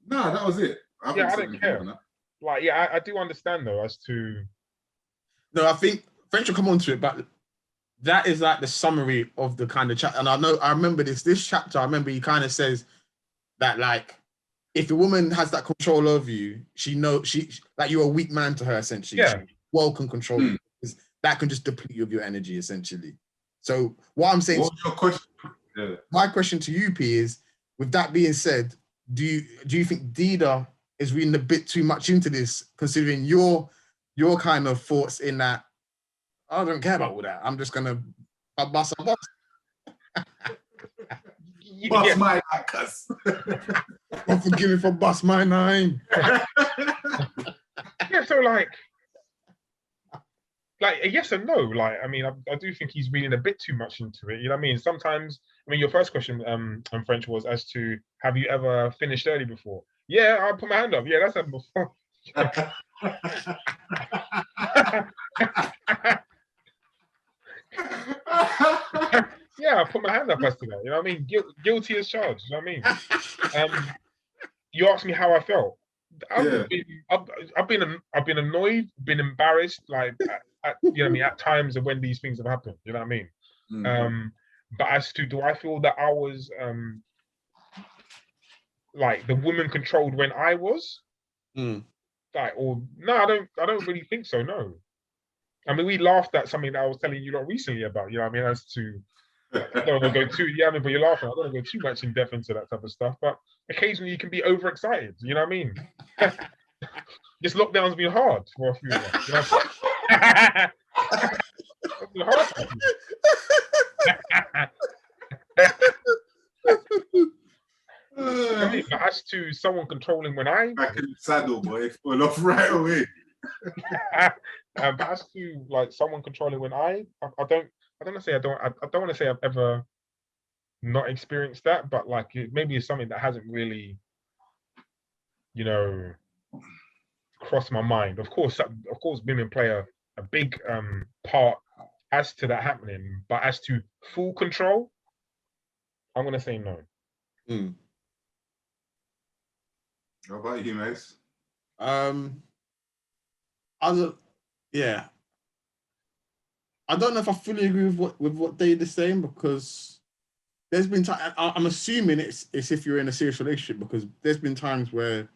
No, that was it. I Yeah, haven't I said don't anything care. on that. Like, yeah, I do understand though as to No, I think French will come on to it, but that is like the summary of the kind of chapter. And I remember this chapter. I remember he kind of says that like if a woman has that control over you, she like you're a weak man to her essentially. yeah. She well can control you because that can just deplete you of your energy essentially. So what I'm saying, What was your question? Yeah. my question to you, P, is with that being said, do you think Deida is reading a bit too much into this, considering your kind of thoughts in that I don't care about all that. I'm just gonna bust a bust. Bust Yeah. my cuz. God forgive me for bust my nine. Yeah, so like a yes and no. Like, I mean, I do think he's reading a bit too much into it. You know what I mean? Sometimes, I mean, your first question, in French was as to have you ever finished early before? Yeah, I'll put my hand up. Yeah, that's happened before. Yeah, I put my hand up as to that. You know what I mean? Guilty as charged. You know what I mean? You asked me how I felt. I've been annoyed, been embarrassed, like you know what I mean, at times of when these things have happened. You know what I mean? But as to do I feel that I was like the woman controlled when I was like, or no, I don't really think so. No, I mean, we laughed at something that I was telling you lot recently about. You know what I mean? As to I don't want to go too, yeah, I mean, but you're laughing. I don't want to go too much in depth into that type of stuff. But occasionally you can be overexcited. You know what I mean? This lockdown's been hard for a few of us. You know? It's been hard for a few. I mean, but as to someone controlling when I back in the saddle, boy, it's fall off right away. but as to like someone controlling when I don't want to say I don't want to say I've ever not experienced that, but like maybe it's something that hasn't really, you know, crossed my mind. Of course, women play a big part as to that happening, but as to full control, I'm gonna say no. How about you, Mace? Yeah. I don't know if I fully agree with what Dave is saying, because there's been time. I'm assuming it's if you're in a serious relationship, because there's been times where.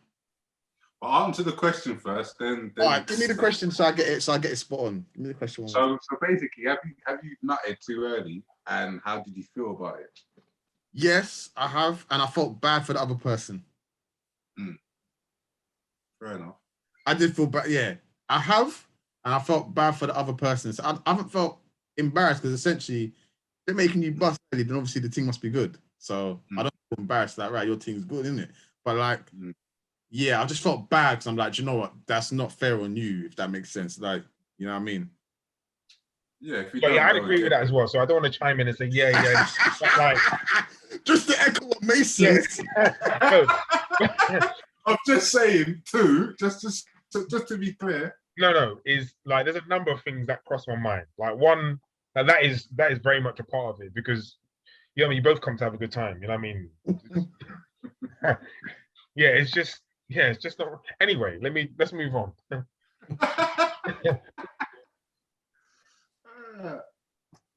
Well, answer the question first, then. All right, give me the question so I get it spot on. Give me the question. So basically, have you nutted too early, and how did you feel about it? Yes, I have, and I felt bad for the other person. Fair enough. I did feel bad. Yeah, I have, and I felt bad for the other person. So I haven't felt embarrassed, because essentially they're making you bust early, then obviously the team must be good. So I don't feel embarrassed that, right, your team's good, isn't it? But like, yeah, I just felt bad, because I'm like, you know what? That's not fair on you, if that makes sense. Like, you know what I mean? Yeah, if you but don't yeah, I'd know, agree with that as well. So I don't want to chime in and say, yeah. Like, just to echo what Mason says. I'm just saying too, just to be clear. No, is like there's a number of things that cross my mind. Like one, that is very much a part of it, because you know, I mean, you both come to have a good time. You know what I mean? Yeah, it's just not. Anyway, let's move on.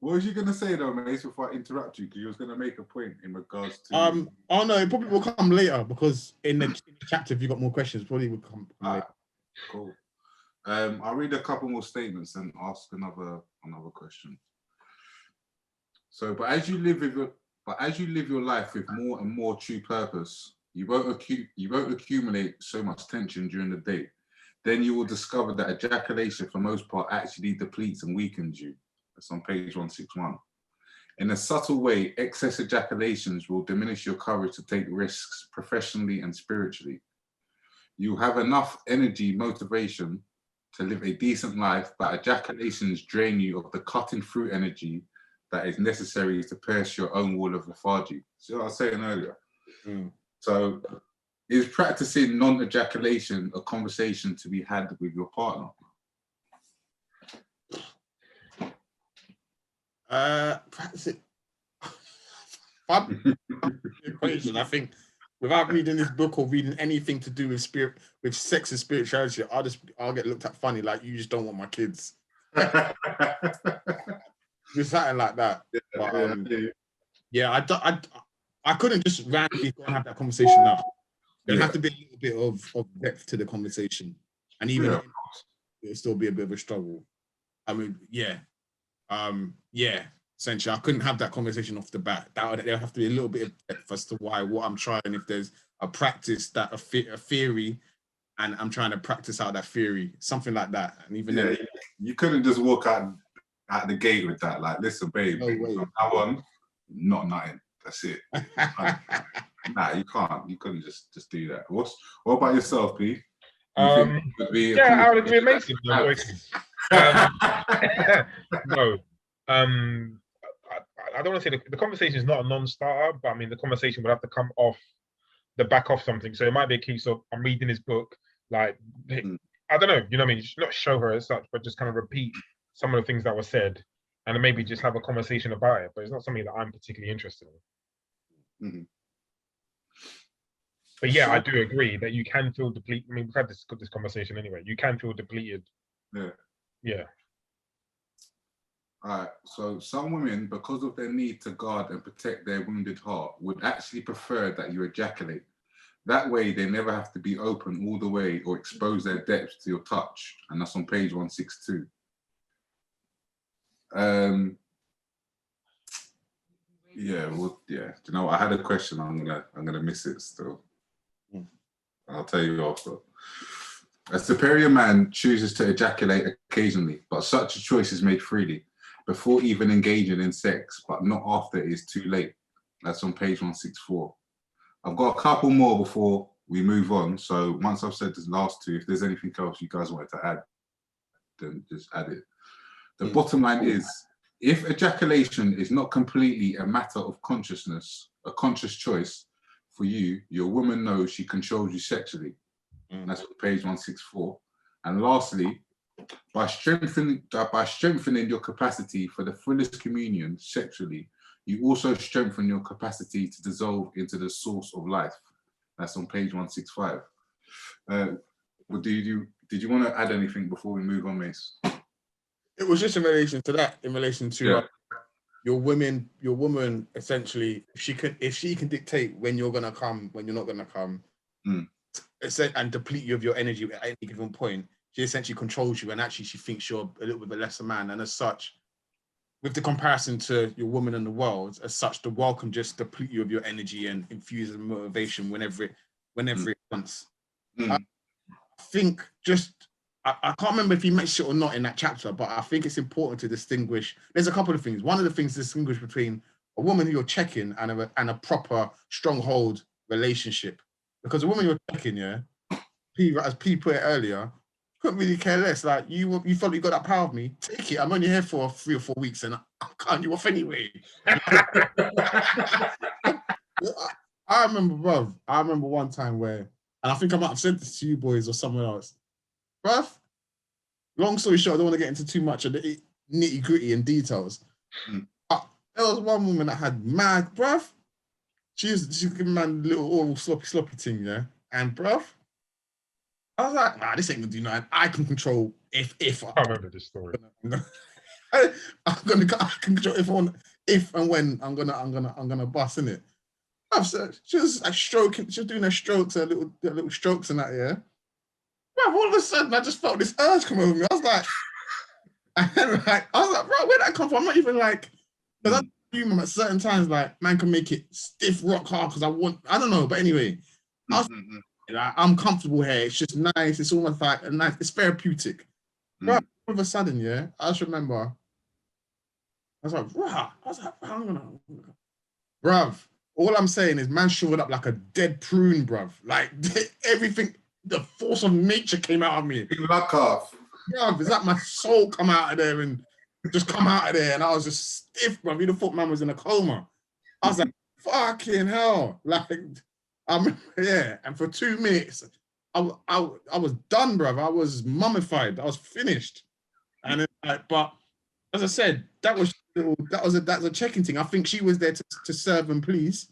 What was you gonna say though, Mace, before I interrupt you? Because you was gonna make a point in regards to. Oh no, it probably will come later, because in the chapter, if you got more questions, probably will come later. Cool. I'll read a couple more statements and ask another question. So, but as you live your life with more and more true purpose, you won't accumulate so much tension during the day. Then you will discover that ejaculation, for most part, actually depletes and weakens you. That's on page 161. In a subtle way, excess ejaculations will diminish your courage to take risks professionally and spiritually. You have enough energy, motivation to live a decent life, but ejaculations drain you of the cutting through energy that is necessary to pierce your own wall of lethargy. See what I was saying earlier? So Is practicing non-ejaculation a conversation to be had with your partner? Practice it. Equation. I think without reading this book or reading anything to do with sex and spirituality, I'll get looked at funny, like you just don't want my kids. Just something like that. But, I couldn't just randomly go and have that conversation now. There'd have to be a little bit of depth to the conversation, and even it'll still be a bit of a struggle. I mean, essentially, I couldn't have that conversation off the bat. There'll have to be a little bit of depth as to what I'm trying. If there's a practice that a theory, and I'm trying to practice out that theory, something like that. And even then, you couldn't just walk out the gate with that. Like, listen, babe, no way. from now on, not nothing. That's it. Nah, you can't. You couldn't just do that. What about yourself, P? I would agree with Mason. No. I don't want to say the conversation is not a non-starter, but I mean the conversation would have to come off the back of something. So it might be a case of I'm reading his book, like I don't know, you know what I mean? Not show her as such, but just kind of repeat some of the things that were said, and then maybe just have a conversation about it. But it's not something that I'm particularly interested in. Mm-hmm. But yeah, I do agree that you can feel depleted. I mean, we've had this conversation anyway. You can feel depleted. Yeah. All right. So some women, because of their need to guard and protect their wounded heart, would actually prefer that you ejaculate. That way, they never have to be open all the way or expose their depths to your touch. And that's on page 162. Do you know what? I had a question. I'm gonna miss it still. I'll tell you after. A superior man chooses to ejaculate occasionally, but such a choice is made freely, before even engaging in sex, but not after it is too late. That's on page 164. I've got a couple more before we move on. So once I've said the last two, if there's anything else you guys wanted to add, then just add it. The bottom line is, if ejaculation is not completely a matter of consciousness, a conscious choice for you, your woman knows she controls you sexually. That's on page 164. And lastly, by strengthening your capacity for the fullest communion sexually, you also strengthen your capacity to dissolve into the source of life. That's on page 165. Did you want to add anything before we move on, Mace? It was just in relation to that, in relation to your woman essentially, if she can dictate when you're gonna come, when you're not gonna come, and deplete you of your energy at any given point, she essentially controls you, and actually she thinks you're a little bit of a lesser man. And as such, with the comparison to your woman in the world, as such, the world can just deplete you of your energy and infuse the motivation whenever it wants. I think I can't remember if he mentioned it or not in that chapter, but I think it's important to distinguish. There's a couple of things. One of the things to distinguish between a woman who you're checking and a proper stronghold relationship. Because a woman you're checking, as P put it earlier, couldn't really care less. Like, you thought you got that power of me, take it. I'm only here for 3 or 4 weeks and I'm cutting you off anyway. I remember one time where, and I think I might have said this to you boys or someone else, bruv, long story short, I don't want to get into too much of the nitty gritty and details. There was one woman that had mad, bruv. She's giving man little oral sloppy thing, and bruv, I was like, nah, this ain't gonna do nothing. I can control if I remember this story. I can control if and when I'm gonna bust in it. So she was like stroking, she was doing her strokes, her little strokes and that, Bruv, all of a sudden I just felt this urge come over me. I was like, bro, where'd that come from? I'm not even like, because I'm human at certain times, like, man can make it stiff rock hard because I don't know, but anyway, I'm comfortable here. It's just nice. It's almost like it's therapeutic. Bro, all of a sudden, I just remember, I was like, I'm gonna, bruv, all I'm saying is man shriveled up like a dead prune, bruv. Like everything, the force of nature came out of me. Luck off. Bruv, it's like my soul come out of there and just come out of there. And I was just stiff, bruv. You'd have thought man was in a coma. I was like, fucking hell. Like, Yeah, and for 2 minutes, I was done, bruv. I was mummified. I was finished. And but as I said, that's a checking thing. I think she was there to serve and please.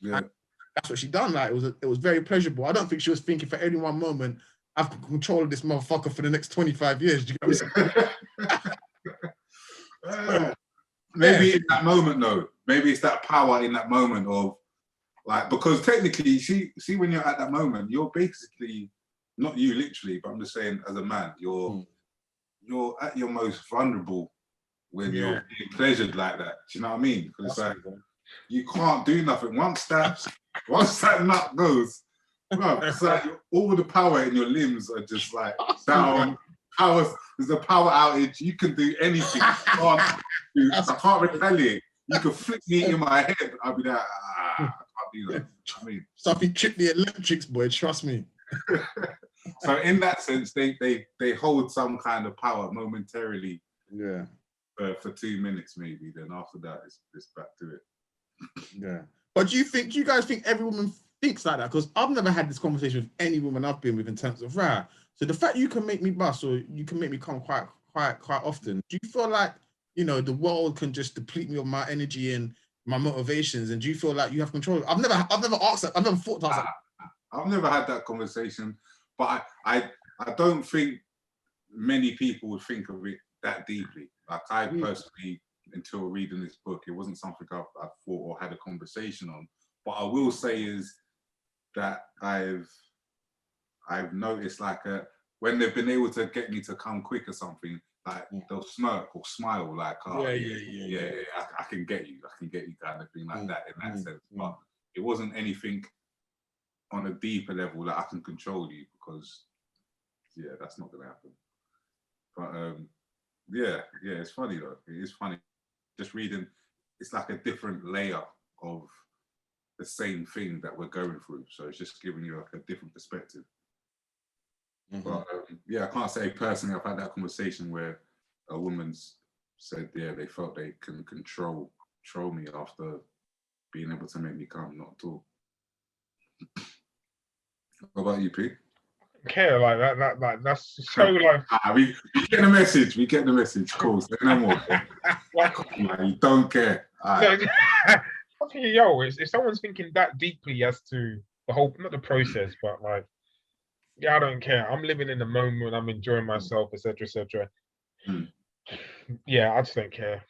Yeah. And that's what she done. Like it was very pleasurable. I don't think she was thinking for any one moment, I've got control of this motherfucker for the next 25 years. Do you get what I'm saying? Maybe in that moment, though. Maybe it's that power in that moment of like, because technically, see when you're at that moment, you're basically not you literally, but I'm just saying as a man, you're at your most vulnerable when you're being pleasured like that. Do you know what I mean? Because it's like you can't do nothing. Once that nut goes, bro, it's like all the power in your limbs are just like down. There's a power outage. You can do anything. I can't retaliate. You can flick me in my head. I'll be like, I can't do that. I mean, so if you trip the electrics, boy, trust me. So in that sense, they hold some kind of power momentarily. Yeah. For 2 minutes maybe. Then after that, it's back to it. Yeah. But do you guys think every woman thinks like that? Because I've never had this conversation with any woman I've been with in terms of so the fact you can make me bust or you can make me come quite often. Do you feel like the world can just deplete me of my energy and my motivations? And do you feel like you have control? I've never asked that. I've never thought to ask that. I've never had that conversation, but I don't think many people would think of it that deeply. Like I personally, until reading this book, it wasn't something I thought or had a conversation on. But I will say is that I've noticed like when they've been able to get me to come quick or something, like they'll smirk or smile like, oh yeah, I can get you kind of thing like that in that sense. But it wasn't anything on a deeper level that I can control you, because that's not gonna happen. But it's funny though. It is funny. Just reading, it's like a different layer of the same thing that we're going through. So it's just giving you like a different perspective. But I can't say personally I've had that conversation where a woman's said they felt they can control me after being able to make me come. Not at all. What about you, Pete? Care like that like that's so like we get the message. We get the message. Cool. Say no more. You don't care. No, I'm thinking, yo, if someone's thinking that deeply as to the whole, not the process, but like, I don't care. I'm living in the moment. I'm enjoying myself, etc., etc. Yeah, I just don't care.